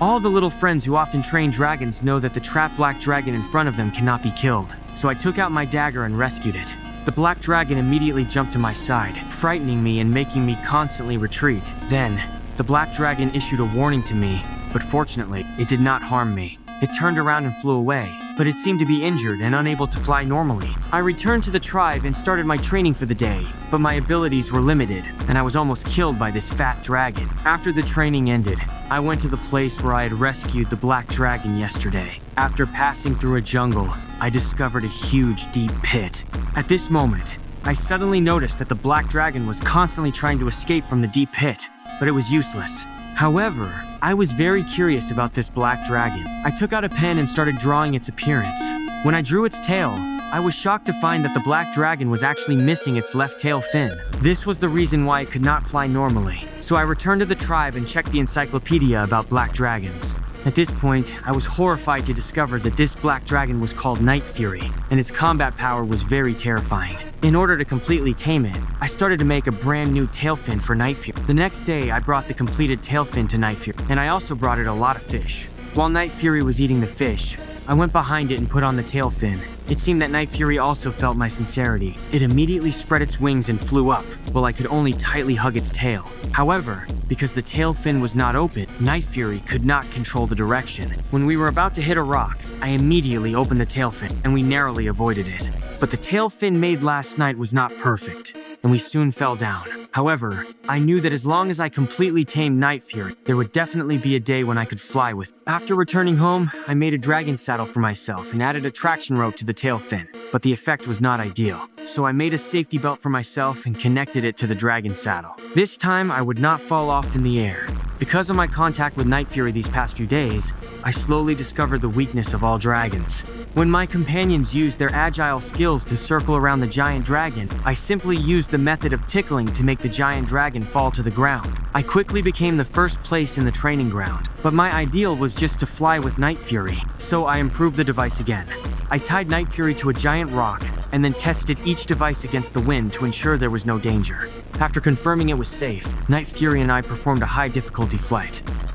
All the little friends who often train dragons know that the trapped black dragon in front of them cannot be killed, so I took out my dagger and rescued it. The black dragon immediately jumped to my side, frightening me and making me constantly retreat. Then, the black dragon issued a warning to me, but fortunately, it did not harm me. It turned around and flew away, but it seemed to be injured and unable to fly normally. I returned to the tribe and started my training for the day, but my abilities were limited, and I was almost killed by this fat dragon. After the training ended, I went to the place where I had rescued the black dragon yesterday. After passing through a jungle, I discovered a huge, deep pit. At this moment, I suddenly noticed that the black dragon was constantly trying to escape from the deep pit, but it was useless. However, I was very curious about this black dragon. I took out a pen and started drawing its appearance. When I drew its tail, I was shocked to find that the black dragon was actually missing its left tail fin. This was the reason why it could not fly normally. So I returned to the tribe and checked the encyclopedia about black dragons. At this point, I was horrified to discover that this black dragon was called Night Fury, and its combat power was very terrifying. In order to completely tame it, I started to make a brand new tail fin for Night Fury. The next day, I brought the completed tail fin to Night Fury, and I also brought it a lot of fish. While Night Fury was eating the fish, I went behind it and put on the tail fin. It seemed that Night Fury also felt my sincerity. It immediately spread its wings and flew up, while I could only tightly hug its tail. However, because the tail fin was not open, Night Fury could not control the direction. When we were about to hit a rock, I immediately opened the tail fin, and we narrowly avoided it. But the tail fin made last night was not perfect, and we soon fell down. However, I knew that as long as I completely tamed Night Fury, there would definitely be a day when I could fly with it. After returning home, I made a dragon saddle for myself and added a traction rope to the tail fin, but the effect was not ideal. So I made a safety belt for myself and connected it to the dragon saddle. This time, I would not fall off in the air. Because of my contact with Night Fury these past few days, I slowly discovered the weakness of all dragons. When my companions used their agile skills to circle around the giant dragon, I simply used the method of tickling to make the giant dragon fall to the ground. I quickly became the first place in the training ground, but my ideal was just to fly with Night Fury, so I improved the device again. I tied Night Fury to a giant rock and then tested each device against the wind to ensure there was no danger. After confirming it was safe, Night Fury and I performed a high difficulty flight.